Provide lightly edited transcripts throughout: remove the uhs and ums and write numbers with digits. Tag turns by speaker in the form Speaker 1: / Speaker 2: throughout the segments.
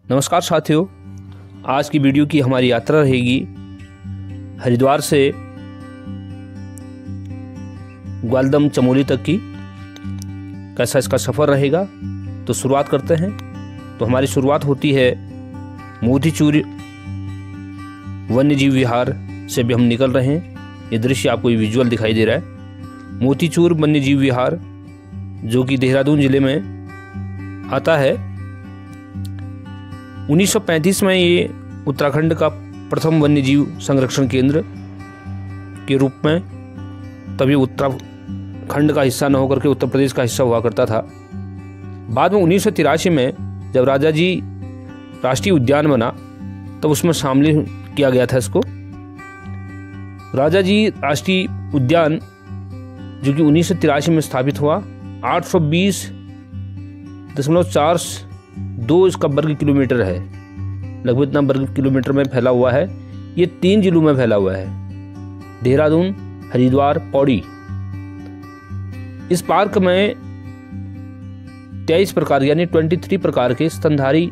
Speaker 1: नमस्कार साथियों, आज की वीडियो की हमारी यात्रा रहेगी हरिद्वार से ग्वालदम चमोली तक की। कैसा इसका सफ़र रहेगा तो शुरुआत करते हैं। तो हमारी शुरुआत होती है मोतीचूर वन्यजीव विहार से भी हम निकल रहे हैं। ये दृश्य आपको विजुअल दिखाई दे रहा है। मोतीचूर वन्यजीव विहार जो कि देहरादून जिले में आता है। 1935 में ये उत्तराखंड का प्रथम वन्यजीव संरक्षण केंद्र के रूप में, तभी उत्तराखंड का हिस्सा न होकर के उत्तर प्रदेश का हिस्सा हुआ करता था। बाद में 1983 में जब राजाजी राष्ट्रीय उद्यान बना तब उसमें शामिल किया गया था इसको। राजाजी राष्ट्रीय उद्यान जो कि 1983 में स्थापित हुआ, 820.42 इसका वर्ग किलोमीटर है, लगभग इतना वर्ग किलोमीटर में फैला हुआ है। ये 3 जिलों में फैला हुआ है, देहरादून, हरिद्वार, पौड़ी। इस पार्क में 23 प्रकार यानी 23 प्रकार के स्तनधारी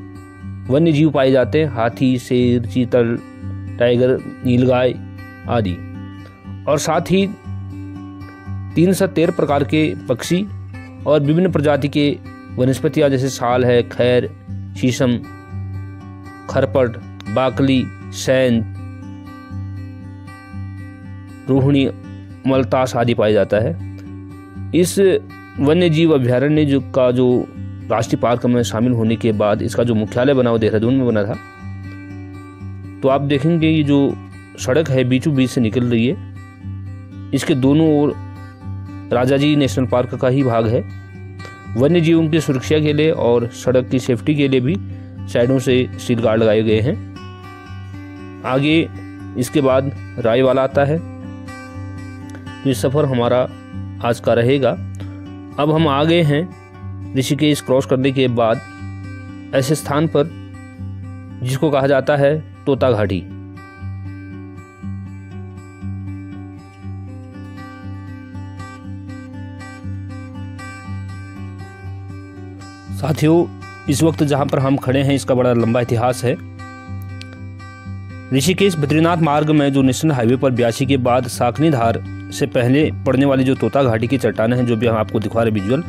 Speaker 1: वन्य जीव पाए जाते हैं। हाथी, शेर, चीतल, टाइगर, नीलगाय आदि, और साथ ही 313 प्रकार के पक्षी और विभिन्न प्रजाति के वनस्पतियाँ जैसे साल है, खैर, शीशम, खरपट, बाकली, सैन, रोहिणी, मलतास आदि पाया जाता है। इस वन्य जीव अभ्यारण्य जो राष्ट्रीय पार्क में शामिल होने के बाद इसका जो मुख्यालय बना वो देहरादून में बना था। तो आप देखेंगे ये जो सड़क है बीचों बीच से निकल रही है, इसके दोनों ओर राजाजी नेशनल पार्क का ही भाग है। वन्य जीवों की सुरक्षा के लिए और सड़क की सेफ्टी के लिए भी साइडों से स्टील गार्ड लगाए गए हैं। आगे इसके बाद रायवाला आता है। तो ये सफ़र हमारा आज का रहेगा। अब हम आ गए हैं ऋषिकेश क्रॉस करने के बाद ऐसे स्थान पर जिसको कहा जाता है तोता घाटी। साथियों, इस वक्त जहां पर हम खड़े हैं इसका बड़ा लंबा इतिहास है। ऋषिकेश बद्रीनाथ मार्ग में जो नेशनल हाईवे पर 82 के बाद साकनी धार से पहले पड़ने वाली जो तोता घाटी की चट्टानें हैं, जो भी हम आपको दिखा रहे विजुअल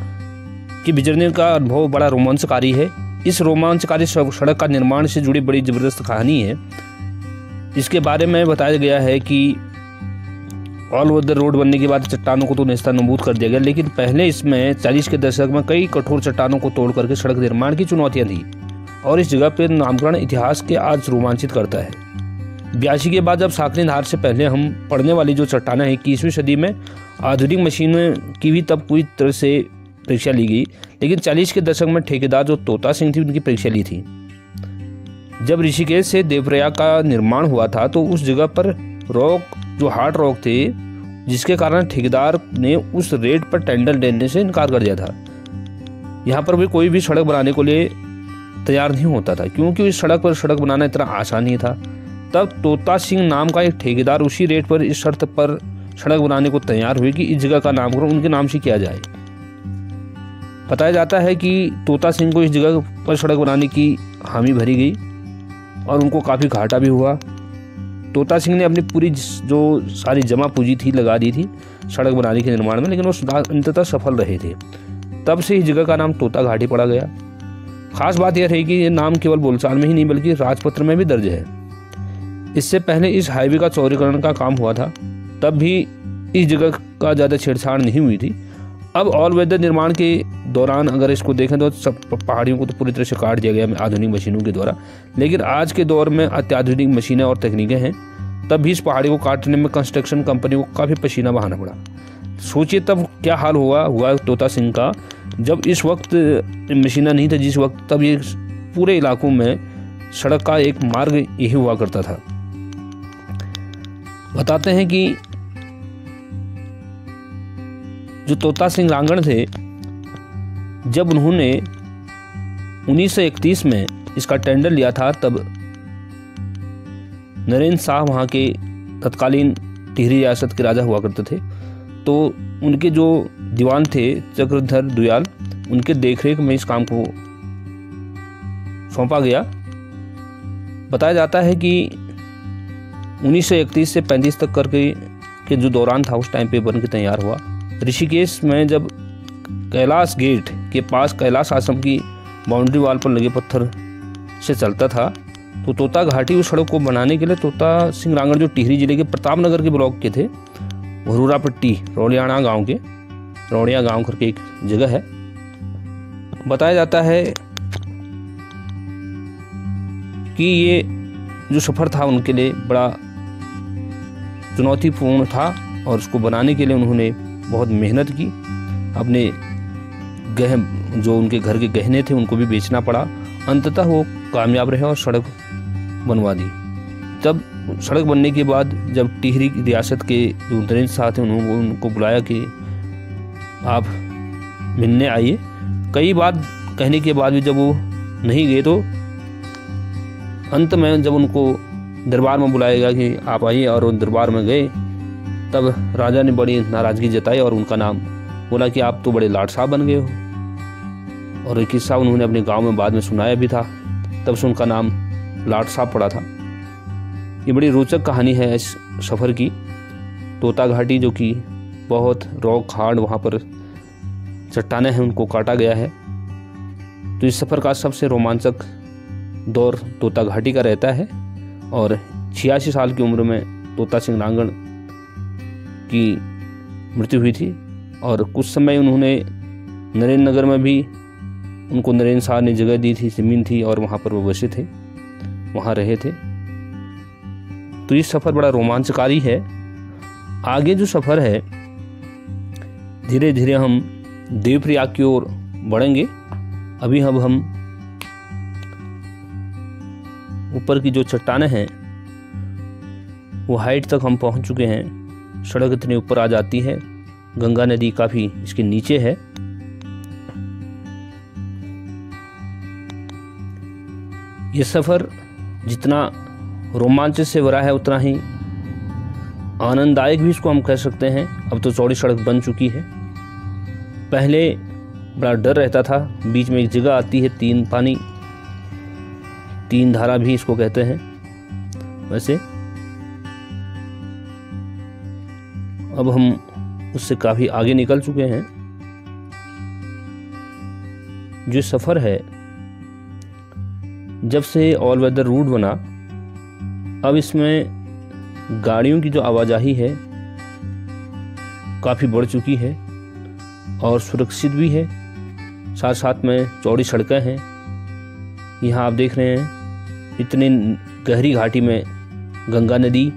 Speaker 1: कि गुजरने का अनुभव बड़ा रोमांचकारी है। इस रोमांचकारी सड़क का निर्माण से जुड़ी बड़ी जबरदस्त कहानी है। इसके बारे में बताया गया है कि ऑल वेदर रोड बनने के बाद चट्टानों को तो नेस्तनाबूद कर दिया गया, लेकिन पहले इसमें 40 के दशक में कई कठोर चट्टानों को तोड़ करके सड़क निर्माण की चुनौतियां थी, और इस जगह पर नामकरण इतिहास के आज रोमांचित करता है। 82 के बाद जब साकनी धार से पहले हम पढ़ने वाली जो चट्टानें हैं, 21वीं सदी में आधुनिक मशीनों की भी तब पूरी तरह से परीक्षा ली गई, लेकिन 40 के दशक में ठेकेदार जो तोता सिंह थी उनकी परीक्षा ली थी। जब ऋषिकेश से देवप्रयाग का निर्माण हुआ था तो उस जगह पर रॉक जो हार्ड रॉक थे, जिसके कारण ठेकेदार ने उस रेट पर टेंडर देने से इनकार कर दिया था। यहाँ पर भी कोई भी सड़क बनाने को लिए तैयार नहीं होता था, क्योंकि इस सड़क पर सड़क बनाना इतना आसान नहीं था। तब तोता सिंह नाम का एक ठेकेदार उसी रेट पर इस शर्त पर सड़क बनाने को तैयार हुए कि इस जगह का नामकरण उनके नाम से किया जाए। बताया जाता है कि तोता सिंह को इस जगह पर सड़क बनाने की हामी भरी गई और उनको काफ़ी घाटा भी हुआ। तोता सिंह ने अपनी पूरी जो सारी जमा पूंजी थी लगा दी थी सड़क बनाने के निर्माण में, लेकिन वो अंततः सफल रहे थे। तब से इस जगह का नाम तोता घाटी पड़ा गया। खास बात यह रही कि ये नाम केवल बोलचाल में ही नहीं बल्कि राजपत्र में भी दर्ज है। इससे पहले इस हाईवे का चौड़ीकरण का काम हुआ था, तब भी इस जगह का ज़्यादा छेड़छाड़ नहीं हुई थी। अब ऑल वेदर निर्माण के दौरान अगर इसको देखें तो सब पहाड़ियों को तो पूरी तरह से काट दिया गया आधुनिक मशीनों के द्वारा, लेकिन आज के दौर में अत्याधुनिक मशीनें और तकनीकें हैं, तब भी इस पहाड़ी को काटने में कंस्ट्रक्शन कंपनी को काफ़ी पसीना बहाना पड़ा। सोचिए तब क्या हाल हुआ तोता सिंह का, जब इस वक्त मशीना नहीं था जिस वक्त, तब ये पूरे इलाकों में सड़क का एक मार्ग यही हुआ करता था। बताते हैं कि जो तोता सिंह रांगण थे, जब उन्होंने 1931 में इसका टेंडर लिया था, तब नरेंद्र शाह वहाँ के तत्कालीन टिहरी रियासत के राजा हुआ करते थे। तो उनके जो दीवान थे चक्रधर दयाल, उनके देखरेख में इस काम को सौंपा गया बताया जाता है कि 1931 से 35 तक करके के जो दौरान था उस टाइम पे बन के तैयार हुआ। ऋषिकेश में जब कैलाश गेट के पास कैलाश आश्रम की बाउंड्री वाल पर लगे पत्थर से चलता था, तो तोता घाटी उस सड़क को बनाने के लिए तोता सिंह रांगड़ जो टिहरी जिले के प्रतापनगर के ब्लॉक के थे, भरूरा पट्टी रौड़ियाणा गांव के रौड़िया गांव करके एक जगह है। बताया जाता है कि ये जो सफ़र था उनके लिए बड़ा चुनौतीपूर्ण था और उसको बनाने के लिए उन्होंने बहुत मेहनत की। अपने जो उनके घर के गहने थे उनको भी बेचना पड़ा। अंततः वो कामयाब रहे और सड़क बनवा दी। तब सड़क बनने के बाद जब टिहरी रियासत के जो नरेंद्र शाह थे उन्होंने उनको बुलाया कि आप मिलने आइए। कई बार कहने के बाद भी जब वो नहीं गए तो अंत में जब उनको दरबार में बुलाया गया कि आप आइए और वो दरबार में गए, तब राजा ने बड़ी नाराज़गी जताई और उनका नाम बोला कि आप तो बड़े लाट साहब बन गए हो। और एक किस्सा उन्होंने अपने गांव में बाद में सुनाया भी था, तब से उनका नाम लाट साहब पड़ा था। ये बड़ी रोचक कहानी है इस सफ़र की। तोता घाटी जो कि बहुत रॉक हार्ड वहाँ पर चट्टानें हैं उनको काटा गया है। तो इस सफ़र का सबसे रोमांचक दौर तोता घाटी का रहता है। और 86 साल की उम्र में तोता सिंह रांगड़ की मृत्यु हुई थी। और कुछ समय उन्होंने नरेंद्र नगर में भी उनको नरेंद्र शाह ने जगह दी थी, ज़मीन थी और वहाँ पर वो बसे थे, वहाँ रहे थे। तो ये सफ़र बड़ा रोमांचकारी है। आगे जो सफ़र है धीरे धीरे हम देवप्रयाग की ओर बढ़ेंगे। अभी अब हम ऊपर की जो चट्टानें हैं वो हाइट तक हम पहुंच चुके हैं। सड़क इतनी ऊपर आ जाती है, गंगा नदी काफ़ी इसके नीचे है। ये सफ़र जितना रोमांच से भरा है उतना ही आनंददायक भी इसको हम कह सकते हैं। अब तो चौड़ी सड़क बन चुकी है। पहले बड़ा डर रहता था। बीच में एक जगह आती है तीन पानी, तीन धारा भी इसको कहते हैं। वैसे अब हम उससे काफ़ी आगे निकल चुके हैं। जो सफ़र है जब से ऑल वेदर रूट बना, अब इसमें गाड़ियों की जो आवाजाही है काफ़ी बढ़ चुकी है और सुरक्षित भी है। साथ साथ में चौड़ी सड़कें हैं। यहाँ आप देख रहे हैं इतनी गहरी घाटी में गंगा नदी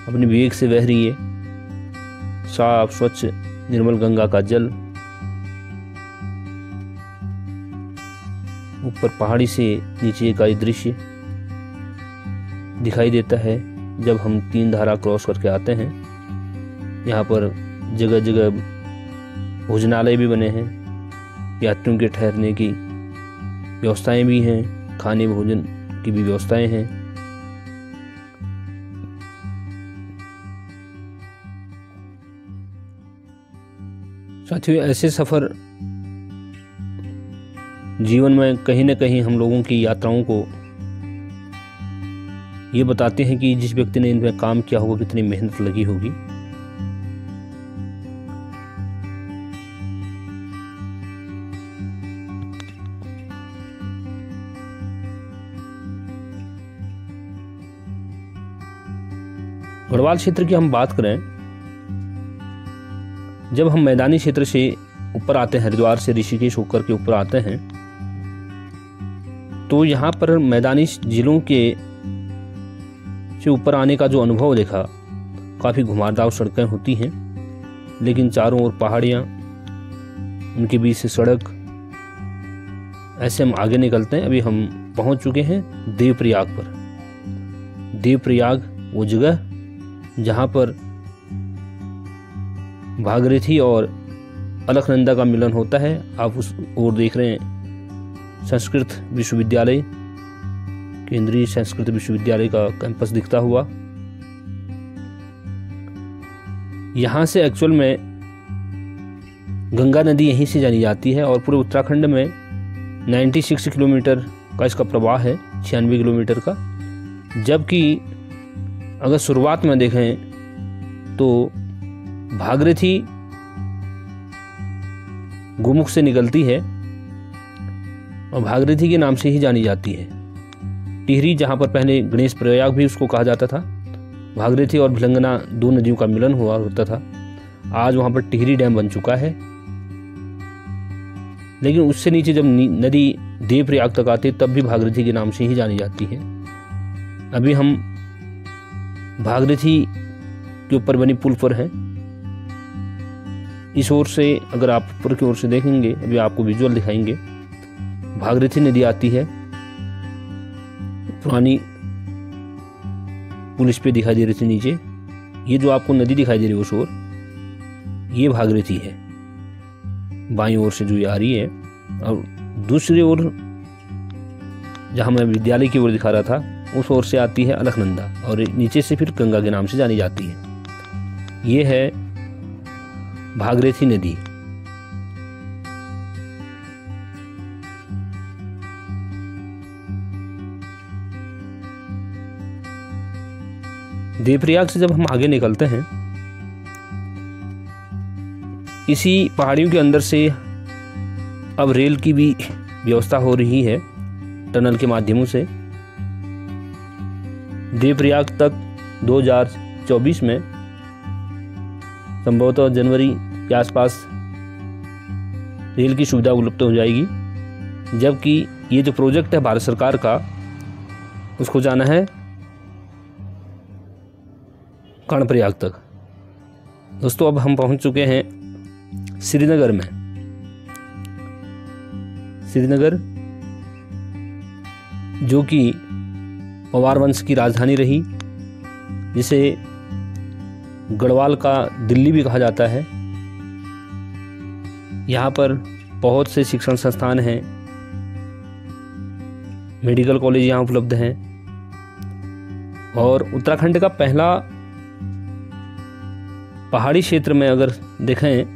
Speaker 1: अपने वेग से बह रही है। साफ स्वच्छ निर्मल गंगा का जल ऊपर पहाड़ी से नीचे का दृश्य दिखाई देता है। जब हम तीन धारा क्रॉस करके आते हैं, यहाँ पर जगह जगह भोजनालय भी बने हैं, यात्रियों के ठहरने की व्यवस्थाएं भी हैं, खाने भोजन की भी व्यवस्थाएं हैं। साथियों, ऐसे सफ़र जीवन में कहीं न कहीं हम लोगों की यात्राओं को ये बताते हैं कि जिस व्यक्ति ने इनमें काम किया होगा कितनी मेहनत लगी होगी। गढ़वाल क्षेत्र की हम बात करें, जब हम मैदानी क्षेत्र से ऊपर आते हैं, हरिद्वार से ऋषिकेश होकर के ऊपर आते हैं, तो यहाँ पर मैदानी जिलों के से ऊपर आने का जो अनुभव देखा, काफ़ी घुमावदार सड़कें होती हैं, लेकिन चारों ओर पहाड़ियाँ, उनके बीच से सड़क। ऐसे हम आगे निकलते हैं। अभी हम पहुँच चुके हैं देवप्रयाग पर। देवप्रयाग वो जगह जहाँ पर भागीरथी और अलकनंदा का मिलन होता है। आप उस ओर देख रहे हैं संस्कृत विश्वविद्यालय, केंद्रीय संस्कृत विश्वविद्यालय का कैंपस दिखता हुआ। यहाँ से एक्चुअल में गंगा नदी यहीं से जानी जाती है और पूरे उत्तराखंड में 96 किलोमीटर का इसका प्रवाह है, 96 किलोमीटर का। जबकि अगर शुरुआत में देखें तो भागीरथी गोमुख से निकलती है और भागीरथी के नाम से ही जानी जाती है। टिहरी, जहाँ पर पहले गणेश प्रयाग भी उसको कहा जाता था, भागीरथी और भिलंगना दो नदियों का मिलन हुआ होता था। आज वहाँ पर टिहरी डैम बन चुका है, लेकिन उससे नीचे जब नदी देवप्रयाग तक आती है तब भी भागीरथी के नाम से ही जानी जाती है। अभी हम भागीरथी के ऊपर बनी पुल पर हैं। इस ओर से अगर आप ऊपर की ओर से देखेंगे, अभी आपको विजुअल दिखाएंगे, भागीरथी नदी आती है, पुरानी पुल इस पे दिखाई दे रही थी नीचे। ये जो आपको नदी दिखाई दे रही है उस ओर, ये भागीरथी है, बाईं ओर से जो ये आ रही है। और दूसरी ओर जहाँ मैं विद्यालय की ओर दिखा रहा था, उस ओर से आती है अलकनंदा और नीचे से फिर गंगा के नाम से जानी जाती है। ये है भागीरथी नदी। देवप्रयाग से जब हम आगे निकलते हैं, इसी पहाड़ियों के अंदर से अब रेल की भी व्यवस्था हो रही है टनल के माध्यमों से। देवप्रयाग तक 2024 में संभवतः जनवरी के आसपास रेल की सुविधा उपलब्ध हो जाएगी। जबकि ये जो प्रोजेक्ट है भारत सरकार का, उसको जाना है कर्णप्रयाग तक। दोस्तों, अब हम पहुंच चुके हैं श्रीनगर में। श्रीनगर जो कि पवार वंश की राजधानी रही, जिसे गढ़वाल का दिल्ली भी कहा जाता है। यहाँ पर बहुत से शिक्षण संस्थान हैं, मेडिकल कॉलेज यहाँ उपलब्ध हैं। और उत्तराखंड का पहला पहाड़ी क्षेत्र में अगर देखें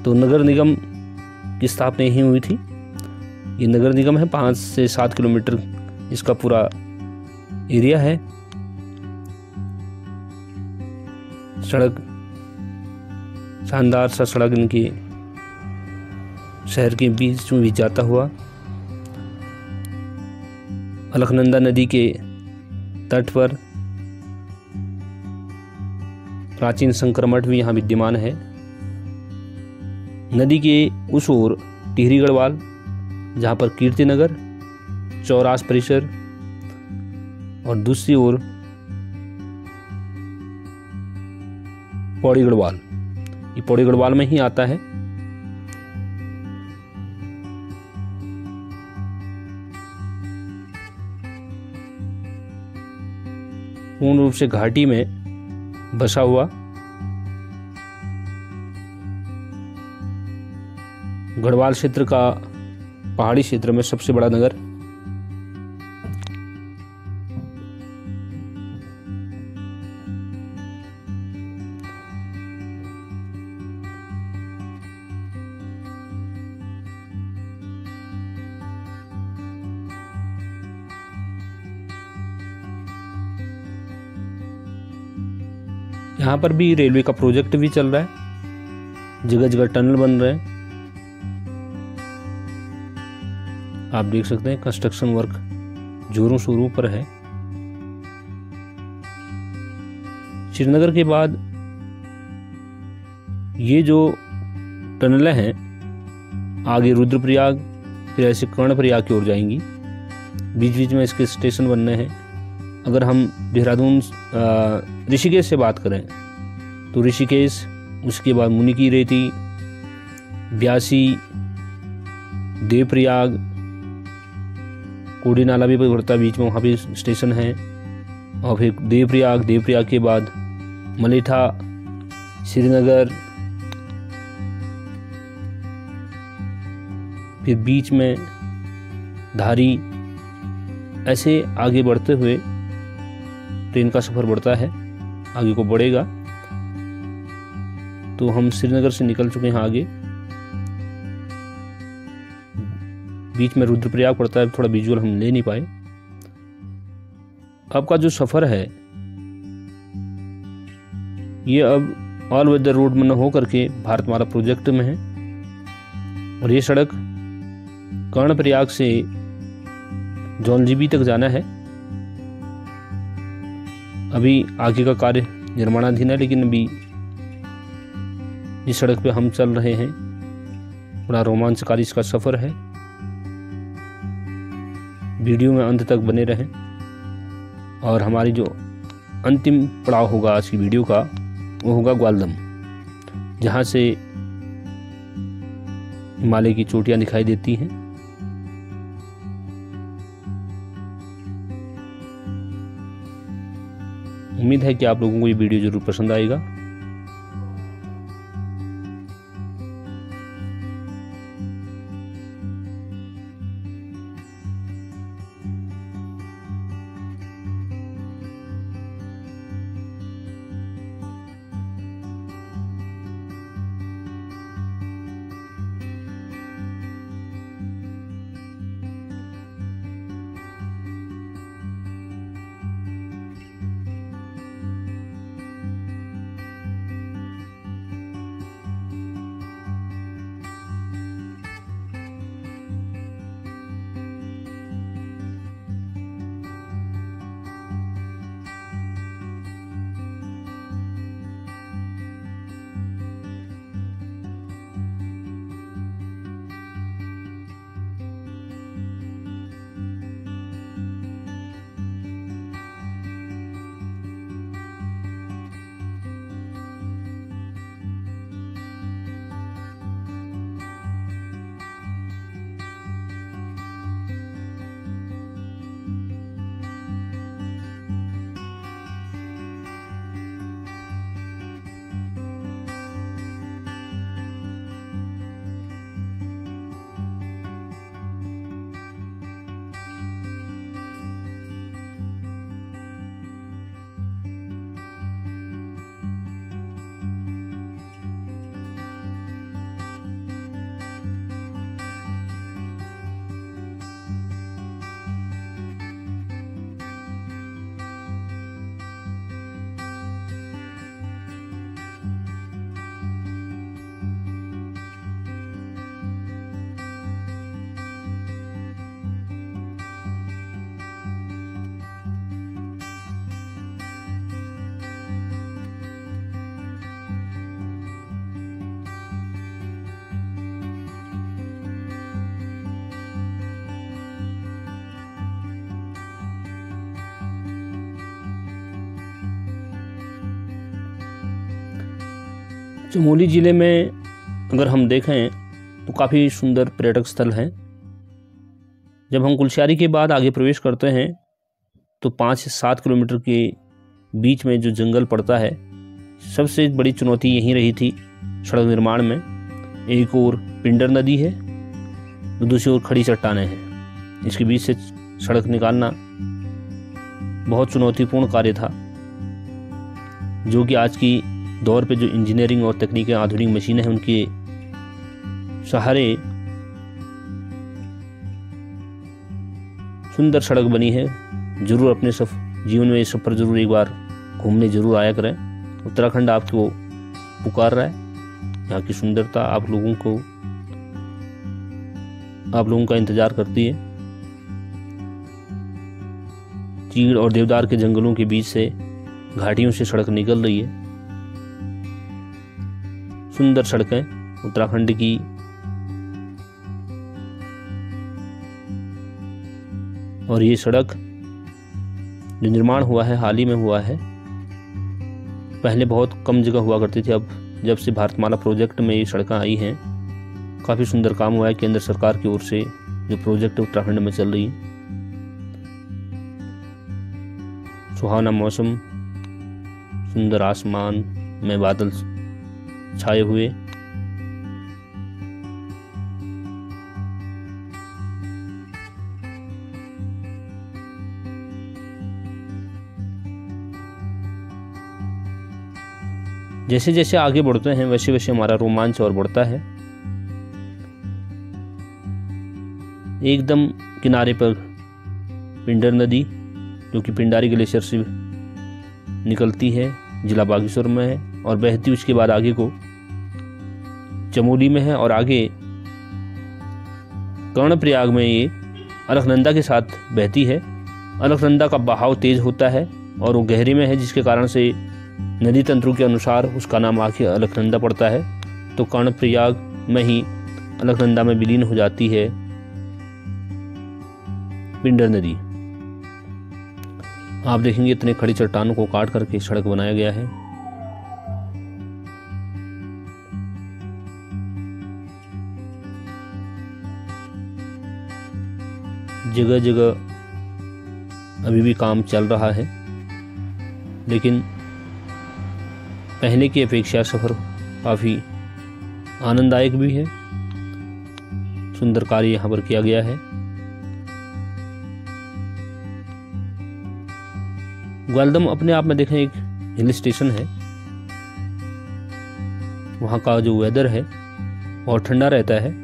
Speaker 1: तो नगर निगम की स्थापना यहीं हुई थी। ये नगर निगम है, 5 से 7 किलोमीटर इसका पूरा एरिया है। सड़क, शानदार सा सड़क इनकी शहर के बीच में भी जाता हुआ। अलकनंदा नदी के तट पर प्राचीन शंकर मठ भी यहाँ विद्यमान है। नदी के उस ओर टिहरी गढ़वाल, जहाँ पर कीर्तिनगर, चौरास परिसर, और दूसरी ओर पौड़ी गढ़वाल। ये पौड़ी गढ़वाल में ही आता है। पूर्ण रूप से घाटी में बसा हुआ गढ़वाल क्षेत्र का पहाड़ी क्षेत्र में सबसे बड़ा नगर। यहाँ पर भी रेलवे का प्रोजेक्ट भी चल रहा है, जगह जगह टनल बन रहे हैं। आप देख सकते हैं कंस्ट्रक्शन वर्क जोरों शोरों पर है। श्रीनगर के बाद ये जो टनलें हैं आगे रुद्रप्रयाग, फिर ऐसे कर्णप्रयाग की ओर जाएंगी। बीच बीच में इसके स्टेशन बनने हैं। अगर हम देहरादून ऋषिकेश से बात करें तो ऋषिकेश, उसके बाद मुनि की रेती, ब्यासी, देवप्रयाग, कोडी नाला भी पड़ता है बीच में, वहाँ भी स्टेशन है। और फिर देवप्रयाग के बाद मलेठा, श्रीनगर, फिर बीच में धारी। ऐसे आगे बढ़ते हुए ट्रेन का सफ़र बढ़ता है, आगे को बढ़ेगा। तो हम श्रीनगर से निकल चुके हैं आगे। बीच में रुद्रप्रयाग पड़ता है, थोड़ा विजुअल हम ले नहीं पाए। आपका जो सफ़र है ये अब ऑल वेदर रोड में न हो करके भारतमाला प्रोजेक्ट में है, और ये सड़क कर्णप्रयाग से जौनजीबी तक जाना है। अभी आगे का कार्य निर्माणाधीन है, लेकिन अभी इस सड़क पे हम चल रहे हैं। बड़ा रोमांचकारी इसका सफ़र है। वीडियो में अंत तक बने रहें, और हमारी जो अंतिम पड़ाव होगा आज की वीडियो का वो होगा ग्वालदम, जहाँ से हिमालय की चोटियाँ दिखाई देती हैं। उम्मीद है कि आप लोगों को ये वीडियो जरूर पसंद आएगा। चमोली ज़िले में अगर हम देखें तो काफ़ी सुंदर पर्यटक स्थल हैं। जब हम कुलशियारी के बाद आगे प्रवेश करते हैं तो 5 से 7 किलोमीटर के बीच में जो जंगल पड़ता है, सबसे बड़ी चुनौती यहीं रही थी सड़क निर्माण में। एक ओर पिंडर नदी है, तो दूसरी ओर खड़ी चट्टानें हैं। इसके बीच से सड़क निकालना बहुत चुनौतीपूर्ण कार्य था, जो कि आज की दौर पे जो इंजीनियरिंग और तकनीकी आधुनिक मशीनें हैं उनके सहारे सुंदर सड़क बनी है। जरूर अपने जीवन में इस सफर जरूर एक बार घूमने जरूर आया करें। उत्तराखंड आपको पुकार रहा है, यहाँ की सुंदरता आप लोगों का इंतजार करती है। चीड़ और देवदार के जंगलों के बीच से घाटियों से सड़क निकल रही है। सुंदर सड़कें उत्तराखंड की। और ये सड़क जो निर्माण हुआ है हाल ही में हुआ है, पहले बहुत कम जगह हुआ करती थी। अब जब से भारतमाला प्रोजेक्ट में ये सड़कें आई हैं, काफ़ी सुंदर काम हुआ है। केंद्र सरकार की ओर से जो प्रोजेक्ट उत्तराखंड में चल रही है। सुहावना मौसम, सुंदर आसमान में बादल छाए हुए, जैसे जैसे आगे बढ़ते हैं वैसे वैसे हमारा रोमांच और बढ़ता है। एकदम किनारे पर पिंडर नदी जो कि पिंडारी ग्लेशियर से निकलती है, जिला बागेश्वर में है, और बहती उसके बाद आगे को चमोली में है, और आगे कर्णप्रयाग में ये अलकनंदा के साथ बहती है। अलकनंदा का बहाव तेज होता है और वो गहरे में है, जिसके कारण से नदी तंत्रों के अनुसार उसका नाम आखिर अलकनंदा पड़ता है। तो कर्णप्रयाग में ही अलकनंदा में विलीन हो जाती है पिंडर नदी। आप देखेंगे इतने खड़ी चट्टानों को काट करके सड़क बनाया गया है। जगह जगह अभी भी काम चल रहा है, लेकिन पहले की अपेक्षा सफ़र काफ़ी आनंददायक भी है। सुंदर कार्य यहाँ पर किया गया है। ग्वालदम अपने आप में देखें एक हिल स्टेशन है। वहाँ का जो वेदर है बहुत ठंडा रहता है।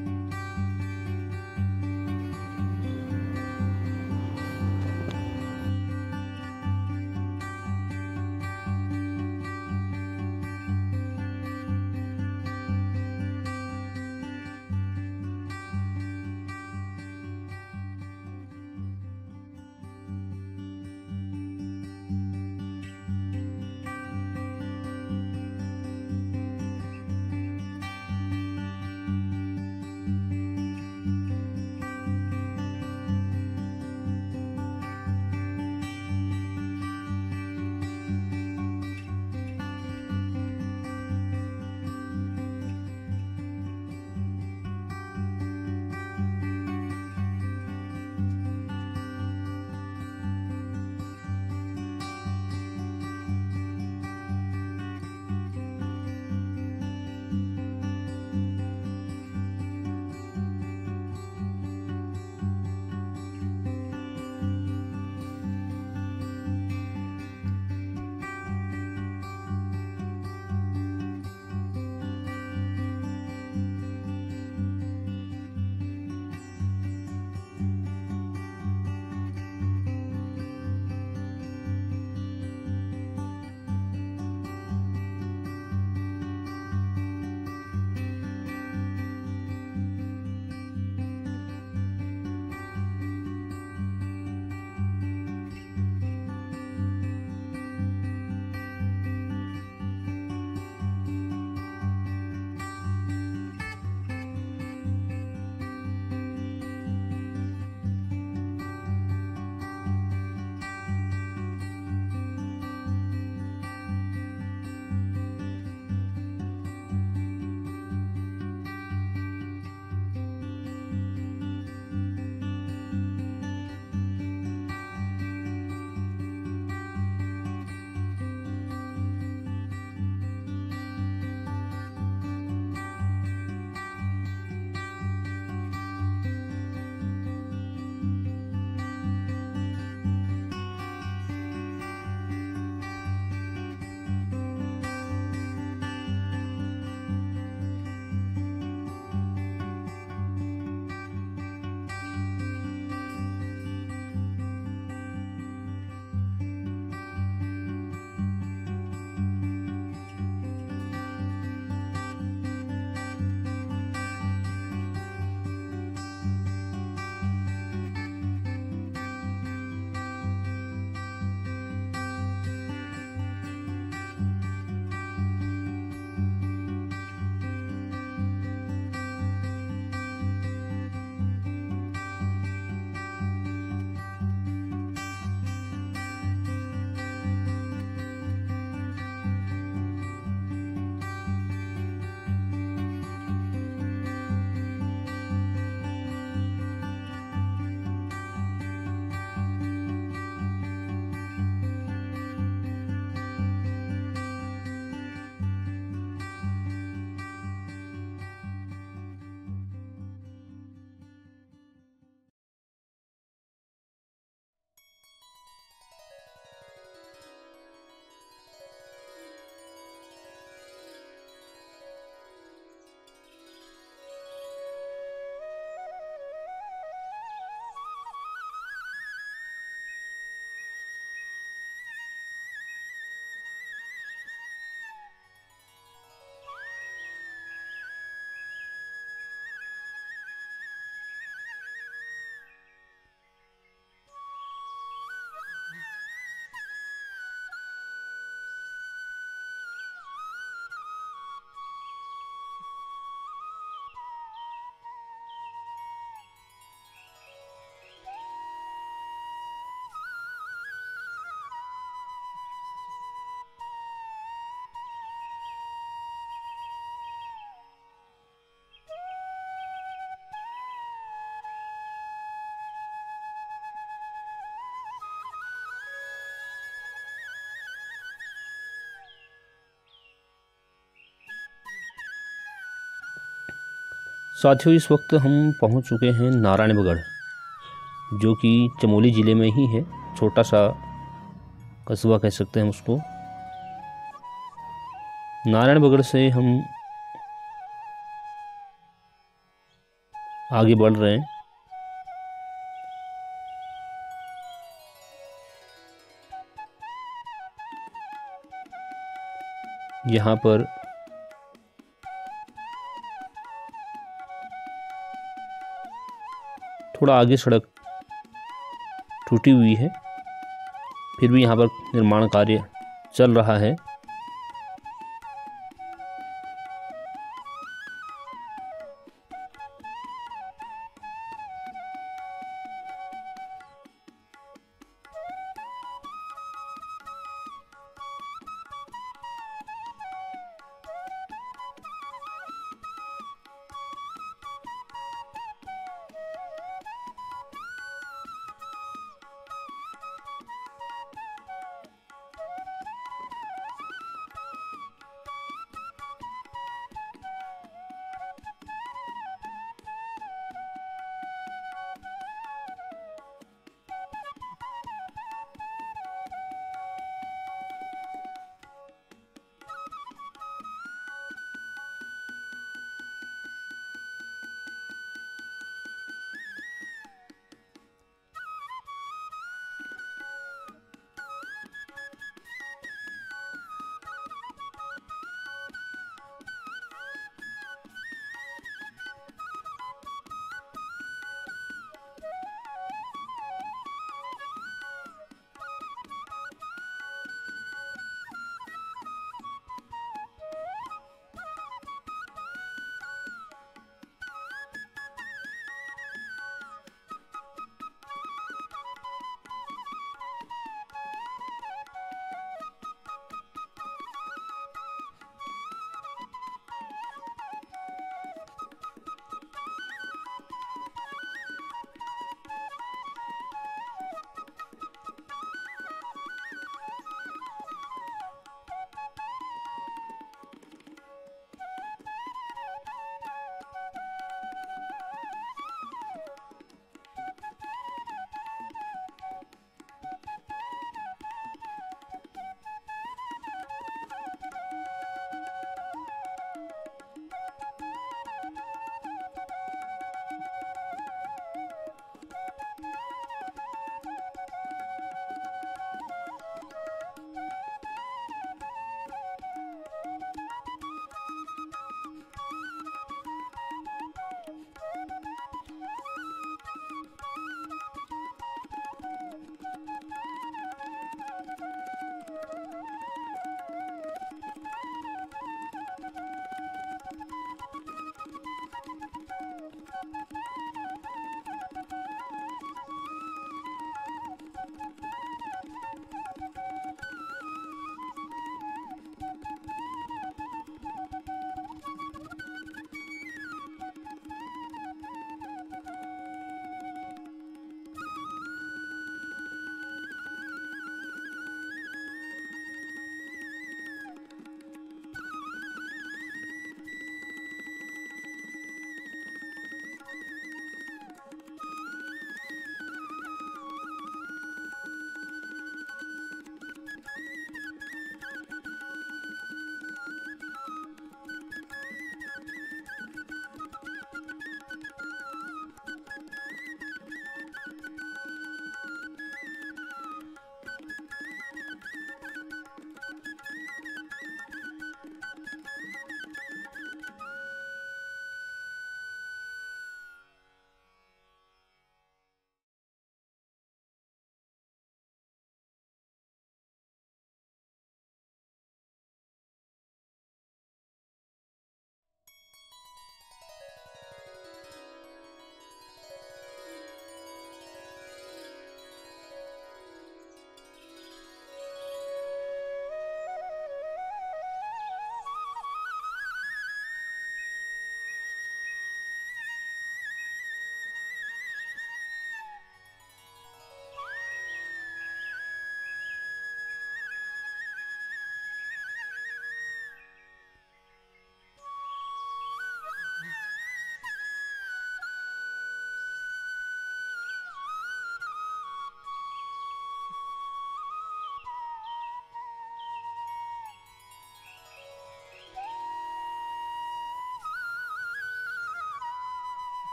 Speaker 1: साथियों, इस वक्त हम पहुंच चुके हैं नारायणगढ़, जो कि चमोली ज़िले में ही है। छोटा सा कस्बा कह सकते हैं उसको। नारायणगढ़ से हम आगे बढ़ रहे हैं। यहाँ पर थोड़ा आगे सड़क टूटी हुई है, फिर भी यहाँ पर निर्माण कार्य चल रहा है।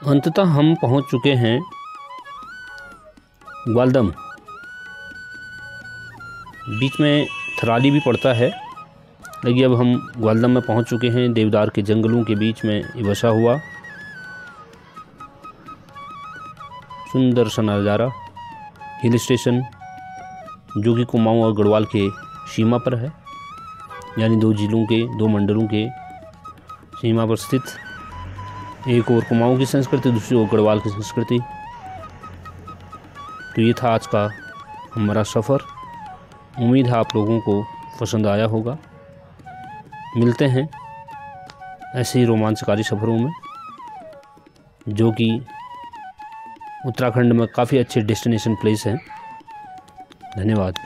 Speaker 1: अंततः हम पहुंच चुके हैं ग्वालदम। बीच में थराली भी पड़ता है, लेकिन अब हम ग्वालदम में पहुंच चुके हैं। देवदार के जंगलों के बीच में ये बसा हुआ सुंदर सा नज़ारा हिल स्टेशन, जो कि कुमाऊं और गढ़वाल के सीमा पर है, यानी दो जिलों के, दो मंडलों के सीमा पर स्थित। एक और कुमाऊं की संस्कृति, दूसरी ओर गढ़वाल की संस्कृति। तो ये था आज का हमारा सफ़र। उम्मीद है आप लोगों को पसंद आया होगा। मिलते हैं ऐसे ही रोमांचकारी सफ़रों में, जो कि उत्तराखंड में काफ़ी अच्छे डेस्टिनेशन प्लेस हैं। धन्यवाद।